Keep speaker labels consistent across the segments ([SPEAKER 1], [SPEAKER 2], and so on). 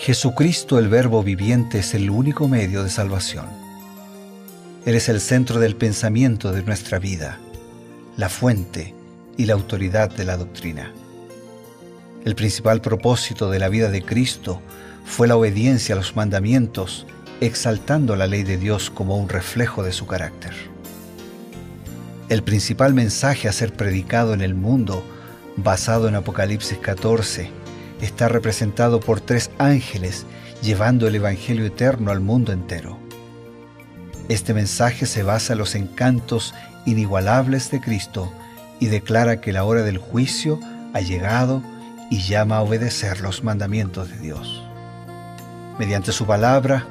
[SPEAKER 1] Jesucristo, el Verbo viviente, es el único medio de salvación. Él es el centro del pensamiento de nuestra vida, la fuente y la autoridad de la doctrina. El principal propósito de la vida de Cristo fue la obediencia a los mandamientos, exaltando la ley de Dios como un reflejo de su carácter. El principal mensaje a ser predicado en el mundo, basado en Apocalipsis 14, está representado por 3 ángeles llevando el Evangelio eterno al mundo entero. Este mensaje se basa en los encantos inigualables de Cristo y declara que la hora del juicio ha llegado y llama a obedecer los mandamientos de Dios. Mediante su palabra,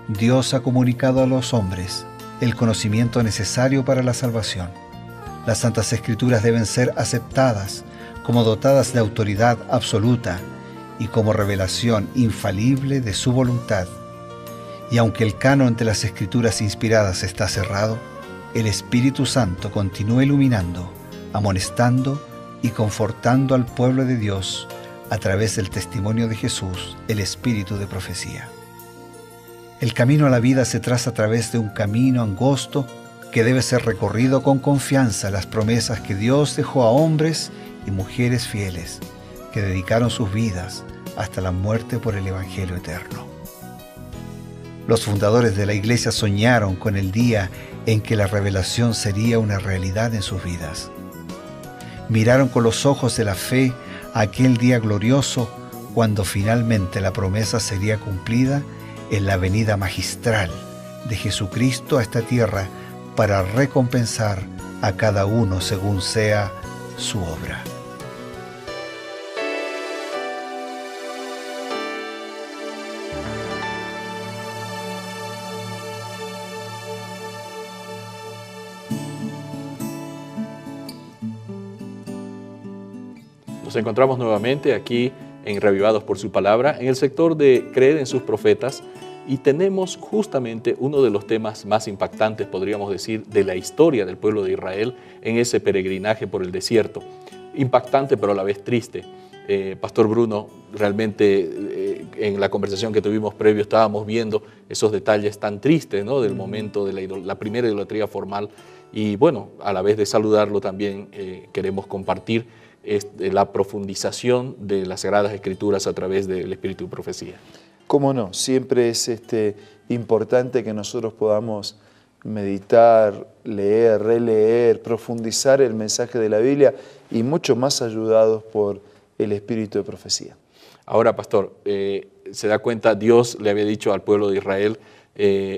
[SPEAKER 1] Dios ha comunicado a los hombres el conocimiento necesario para la salvación. Las Santas Escrituras deben ser aceptadas como dotadas de autoridad absoluta y como revelación infalible de su voluntad. Y aunque el canon de las Escrituras inspiradas está cerrado, el Espíritu Santo continúa iluminando, amonestando y confortando al pueblo de Dios a través del testimonio de Jesús, el Espíritu de profecía. El camino a la vida se traza a través de un camino angosto que debe ser recorrido con confianza en las promesas que Dios dejó a hombres y mujeres fieles que dedicaron sus vidas hasta la muerte por el Evangelio eterno. Los fundadores de la Iglesia soñaron con el día en que la revelación sería una realidad en sus vidas. Miraron con los ojos de la fe aquel día glorioso cuando finalmente la promesa sería cumplida en la venida magistral de Jesucristo a esta tierra para recompensar a cada uno según sea su obra.
[SPEAKER 2] Nos encontramos nuevamente aquí en Reavivados por su Palabra, en el sector de Creer en sus Profetas, y tenemos justamente uno de los temas más impactantes, podríamos decir, de la historia del pueblo de Israel en ese peregrinaje por el desierto. Impactante, pero a la vez triste. Pastor Bruno, realmente en la conversación que tuvimos previo estábamos viendo esos detalles tan tristes, ¿no?, del momento de la primera idolatría formal. Y bueno, a la vez de saludarlo también queremos compartir la profundización de las Sagradas Escrituras a través del Espíritu de Profecía.
[SPEAKER 3] Cómo no, siempre es importante que nosotros podamos meditar, leer, releer, profundizar el mensaje de la Biblia y mucho más ayudados por el Espíritu de Profecía.
[SPEAKER 2] Ahora, pastor, se da cuenta, Dios le había dicho al pueblo de Israel,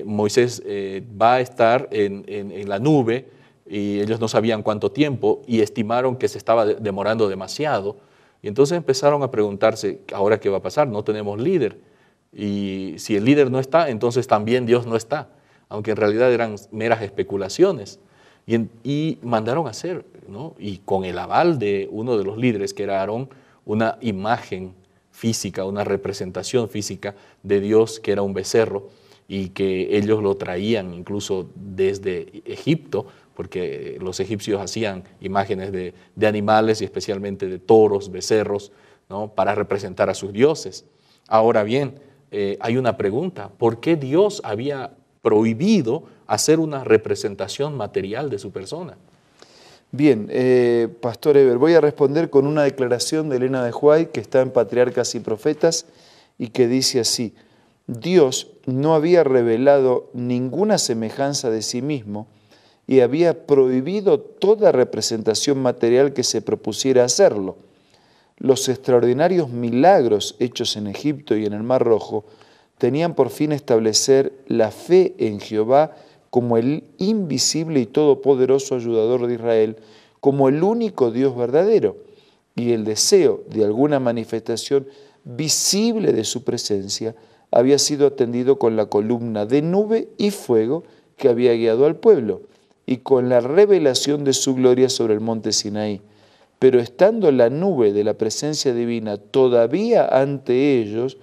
[SPEAKER 2] Moisés va a estar en la nube, y ellos no sabían cuánto tiempo y estimaron que se estaba demorando demasiado. Y entonces empezaron a preguntarse, ¿ahora qué va a pasar? No tenemos líder. Y si el líder no está, entonces también Dios no está, aunque en realidad eran meras especulaciones. Y mandaron a hacer, ¿no?, y con el aval de uno de los líderes, que era Aarón, una imagen física, una representación física de Dios, que era un becerro, y que ellos lo traían incluso desde Egipto, porque los egipcios hacían imágenes de animales y especialmente de toros, becerros, ¿no?, para representar a sus dioses. Ahora bien, hay una pregunta: ¿por qué Dios había prohibido hacer una representación material de su persona?
[SPEAKER 3] Bien, Pastor Eber, voy a responder con una declaración de Elena de White que está en Patriarcas y Profetas y que dice así: Dios no había revelado ninguna semejanza de sí mismo y había prohibido toda representación material que se propusiera hacerlo. Los extraordinarios milagros hechos en Egipto y en el Mar Rojo tenían por fin establecer la fe en Jehová como el invisible y todopoderoso ayudador de Israel, como el único Dios verdadero, y el deseo de alguna manifestación visible de su presencia había sido atendido con la columna de nube y fuego que había guiado al pueblo, y con la revelación de su gloria sobre el monte Sinaí. Pero estando la nube de la presencia divina todavía ante ellos,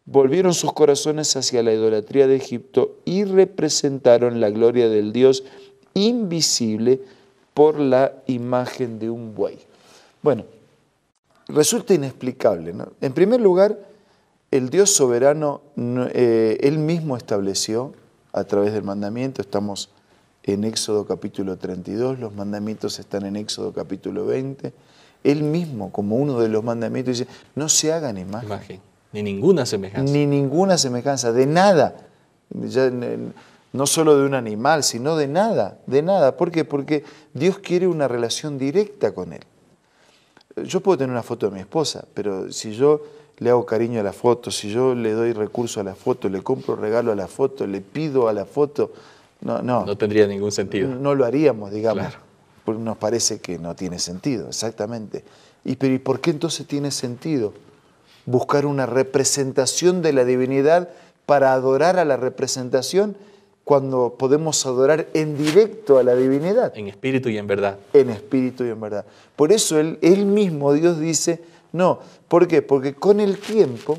[SPEAKER 3] volvieron sus corazones hacia la idolatría de Egipto y representaron la gloria del Dios invisible por la imagen de un buey. Bueno, resulta inexplicable, ¿no? En primer lugar, El Dios soberano, Él mismo estableció a través del mandamiento. Estamos en Éxodo capítulo 32, los mandamientos están en Éxodo capítulo 20. Él mismo, como uno de los mandamientos, dice, no se hagan imagen.
[SPEAKER 2] Ni ninguna semejanza.
[SPEAKER 3] Ni ninguna semejanza, de nada. Ya, no solo de un animal, sino de nada, de nada. ¿Por qué? Porque Dios quiere una relación directa con Él. Yo puedo tener una foto de mi esposa, pero si yo le hago cariño a la foto, si yo le doy recurso a la foto, le compro regalo a la foto, le pido a la foto, no
[SPEAKER 2] tendría ningún sentido.
[SPEAKER 3] No lo haríamos, digamos,
[SPEAKER 2] claro.
[SPEAKER 3] Porque nos parece que no tiene sentido, exactamente. Pero ¿y por qué entonces tiene sentido buscar una representación de la divinidad para adorar a la representación cuando podemos adorar en directo a la divinidad?
[SPEAKER 2] En espíritu y en verdad.
[SPEAKER 3] En espíritu y en verdad. Por eso él mismo, Dios dice, no. ¿Por qué? Porque con el tiempo,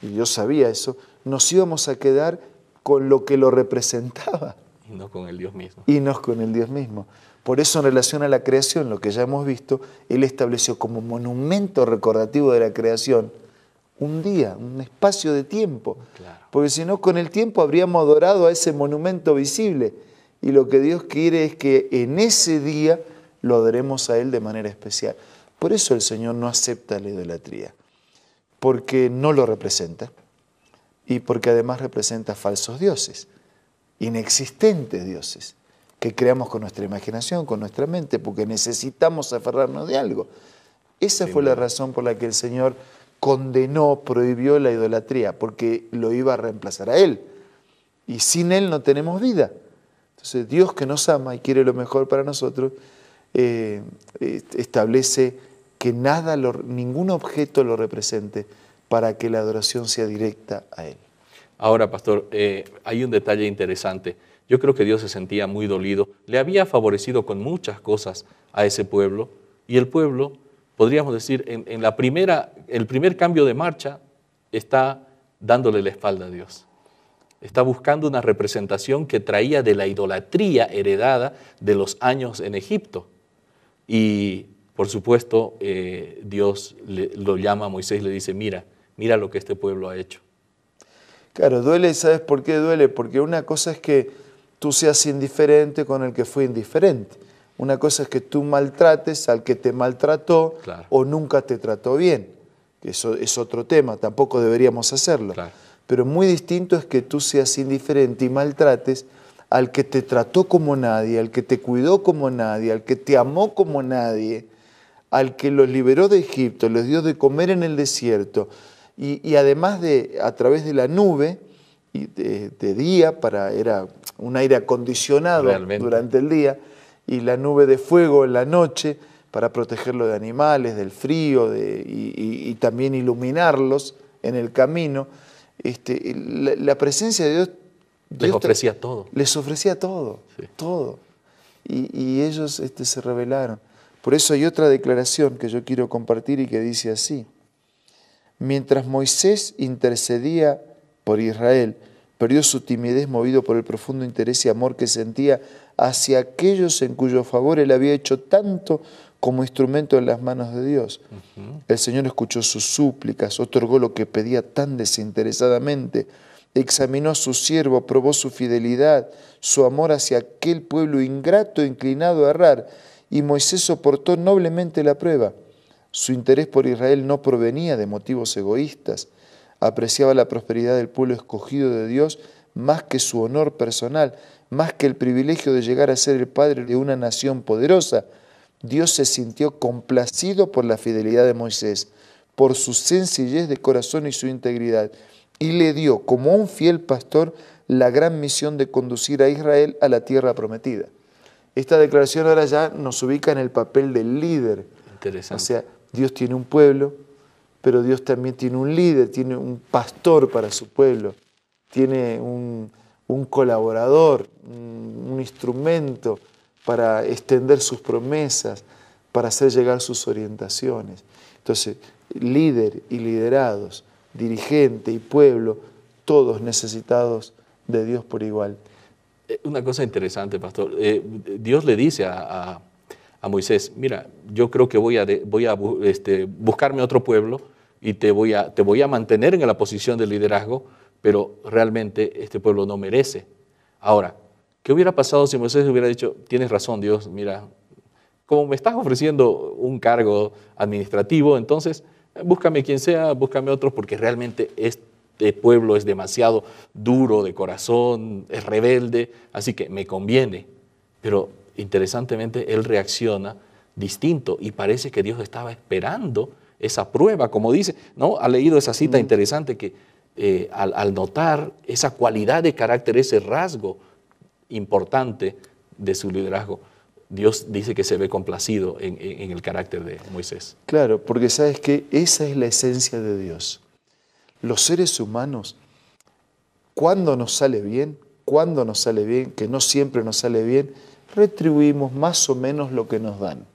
[SPEAKER 3] y yo sabía eso, nos íbamos a quedar con lo que lo representaba.
[SPEAKER 2] Y no con el Dios mismo.
[SPEAKER 3] Y no con el Dios mismo. Por eso en relación a la creación, lo que ya hemos visto, Él estableció como monumento recordativo de la creación un día, un espacio de tiempo.
[SPEAKER 2] Claro.
[SPEAKER 3] Porque si no, con el tiempo habríamos adorado a ese monumento visible. Y lo que Dios quiere es que en ese día lo adoremos a Él de manera especial. Por eso el Señor no acepta la idolatría, porque no lo representa y porque además representa falsos dioses, inexistentes dioses, que creamos con nuestra imaginación, con nuestra mente, porque necesitamos aferrarnos de algo. Esa fue la razón por la que el Señor condenó, prohibió la idolatría, porque lo iba a reemplazar a Él. Y sin Él no tenemos vida. Entonces Dios, que nos ama y quiere lo mejor para nosotros, establece que ningún objeto lo represente para que la adoración sea directa a Él.
[SPEAKER 2] Ahora, pastor, hay un detalle interesante. Yo creo que Dios se sentía muy dolido. Le había favorecido con muchas cosas a ese pueblo, y el pueblo, podríamos decir, en el primer cambio de marcha, está dándole la espalda a Dios. Está buscando una representación que traía de la idolatría heredada de los años en Egipto. Y, por supuesto, Dios lo llama a Moisés y le dice, mira lo que este pueblo ha hecho.
[SPEAKER 3] Claro, duele, ¿sabes por qué duele? Porque una cosa es que tú seas indiferente con el que fue indiferente. Una cosa es que tú maltrates al que te maltrató, claro, o nunca te trató bien. Eso es otro tema, tampoco deberíamos hacerlo.
[SPEAKER 2] Claro.
[SPEAKER 3] Pero muy distinto es que tú seas indiferente y maltrates al que te trató como nadie, al que te cuidó como nadie, al que te amó como nadie, al que los liberó de Egipto, les dio de comer en el desierto. Y además a través de la nube, de día, era un aire acondicionado realmente durante el día, y la nube de fuego en la noche para protegerlo de animales, del frío, y también iluminarlos en el camino. La presencia de Dios
[SPEAKER 2] les ofrecía todo.
[SPEAKER 3] Les ofrecía todo, sí, todo. Y ellos se rebelaron. Por eso hay otra declaración que yo quiero compartir y que dice así: mientras Moisés intercedía por Israel, perdió su timidez movido por el profundo interés y amor que sentía hacia aquellos en cuyo favor él había hecho tanto como instrumento en las manos de Dios. El Señor escuchó sus súplicas, otorgó lo que pedía tan desinteresadamente, examinó a su siervo, probó su fidelidad, su amor hacia aquel pueblo ingrato inclinado a errar, y Moisés soportó noblemente la prueba. Su interés por Israel no provenía de motivos egoístas, apreciaba la prosperidad del pueblo escogido de Dios más que su honor personal, más que el privilegio de llegar a ser el padre de una nación poderosa. Dios se sintió complacido por la fidelidad de Moisés, por su sencillez de corazón y su integridad, y le dio, como un fiel pastor, la gran misión de conducir a Israel a la tierra prometida. Esta declaración ahora ya nos ubica en el papel del líder.
[SPEAKER 2] Interesante.
[SPEAKER 3] O sea, Dios tiene un pueblo, pero Dios también tiene un líder, tiene un pastor para su pueblo, tiene un colaborador, un instrumento para extender sus promesas, para hacer llegar sus orientaciones. Entonces, líder y liderados, dirigente y pueblo, todos necesitados de Dios por igual.
[SPEAKER 2] Una cosa interesante, pastor. Dios le dice a Moisés, mira, yo creo que voy a buscarme otro pueblo y te voy a mantener en la posición de liderazgo, pero realmente este pueblo no merece. Ahora, ¿qué hubiera pasado si Moisés hubiera dicho, tienes razón Dios, mira, como me estás ofreciendo un cargo administrativo, entonces búscame quien sea, búscame otro, porque realmente este pueblo es demasiado duro de corazón, es rebelde, así que me conviene. Pero interesantemente él reacciona distinto y parece que Dios estaba esperando esa prueba, como dice, ¿no? Ha leído esa cita interesante que al notar esa cualidad de carácter, ese rasgo importante de su liderazgo, Dios dice que se ve complacido en el carácter de Moisés.
[SPEAKER 3] Claro, porque sabes que esa es la esencia de Dios. Los seres humanos, cuando nos sale bien, que no siempre nos sale bien, retribuimos más o menos lo que nos dan.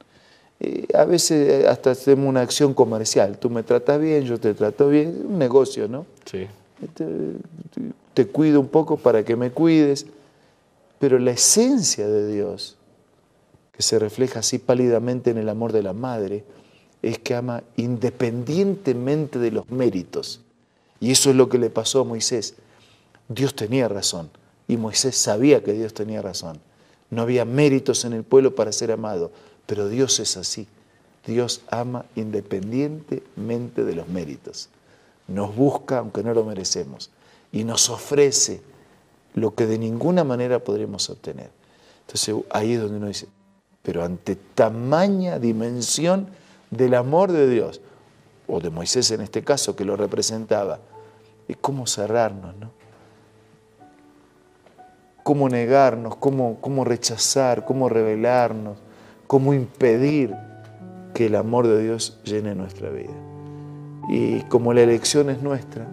[SPEAKER 3] A veces hasta hacemos una acción comercial. Tú me tratas bien, yo te trato bien. Un negocio, ¿no?
[SPEAKER 2] Sí.
[SPEAKER 3] Te cuido un poco para que me cuides. Pero la esencia de Dios, que se refleja así pálidamente en el amor de la madre, es que ama independientemente de los méritos. Y eso es lo que le pasó a Moisés. Dios tenía razón y Moisés sabía que Dios tenía razón. No había méritos en el pueblo para ser amado, pero Dios es así. Dios ama independientemente de los méritos. Nos busca aunque no lo merecemos y nos ofrece lo que de ninguna manera podremos obtener. Entonces ahí es donde uno dice, pero ante tamaña dimensión del amor de Dios, o de Moisés en este caso que lo representaba, es cómo cerrarnos, ¿no? Cómo negarnos, cómo rechazar, cómo rebelarnos, cómo impedir que el amor de Dios llene nuestra vida. Y como la elección es nuestra,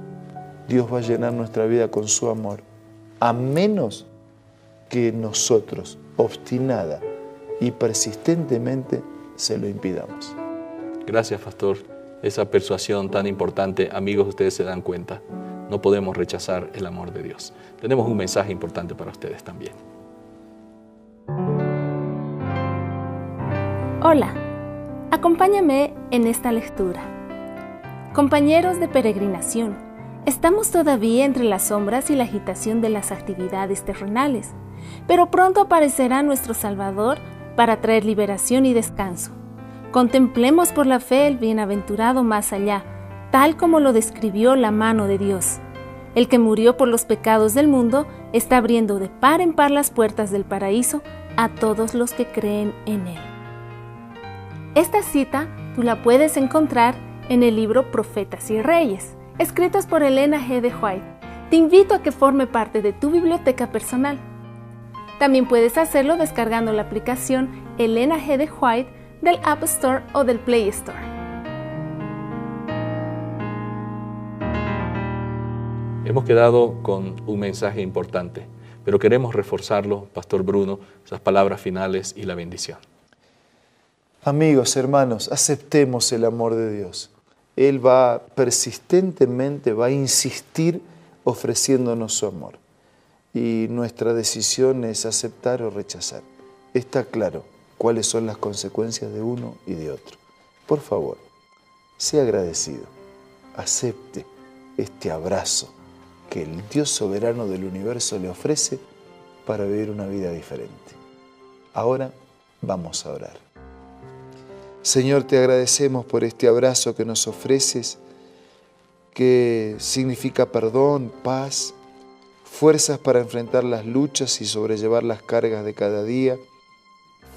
[SPEAKER 3] Dios va a llenar nuestra vida con su amor, a menos que nosotros, obstinada y persistentemente, se lo impidamos.
[SPEAKER 2] Gracias, pastor. Esa persuasión tan importante, amigos, ustedes se dan cuenta, no podemos rechazar el amor de Dios. Tenemos un mensaje importante para ustedes también.
[SPEAKER 4] Hola, acompáñame en esta lectura. Compañeros de peregrinación, estamos todavía entre las sombras y la agitación de las actividades terrenales, pero pronto aparecerá nuestro Salvador para traer liberación y descanso. Contemplemos por la fe el bienaventurado más allá, tal como lo describió la mano de Dios. El que murió por los pecados del mundo está abriendo de par en par las puertas del paraíso a todos los que creen en Él. Esta cita tú la puedes encontrar en el libro Profetas y Reyes, escritos por Elena G. de White. Te invito a que forme parte de tu biblioteca personal. También puedes hacerlo descargando la aplicación Elena G. de White del App Store o del Play Store.
[SPEAKER 2] Hemos quedado con un mensaje importante, pero queremos reforzarlo, Pastor Bruno, esas palabras finales y la bendición.
[SPEAKER 3] Amigos, hermanos, aceptemos el amor de Dios. Él va persistentemente, va a insistir ofreciéndonos su amor. Y nuestra decisión es aceptar o rechazar. Está claro cuáles son las consecuencias de uno y de otro. Por favor, sea agradecido, acepte este abrazo que el Dios soberano del universo le ofrece para vivir una vida diferente. Ahora vamos a orar. Señor, te agradecemos por este abrazo que nos ofreces, que significa perdón, paz, fuerzas para enfrentar las luchas y sobrellevar las cargas de cada día,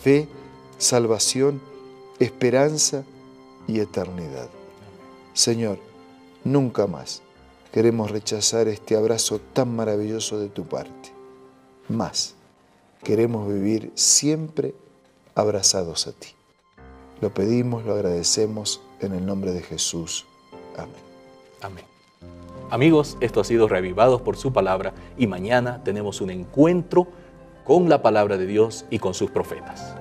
[SPEAKER 3] fe, salvación, esperanza y eternidad. Señor, nunca más queremos rechazar este abrazo tan maravilloso de tu parte. Más, queremos vivir siempre abrazados a ti. Lo pedimos, lo agradecemos en el nombre de Jesús. Amén.
[SPEAKER 2] Amén. Amigos, esto ha sido Reavivados por su palabra y mañana tenemos un encuentro con la palabra de Dios y con sus profetas.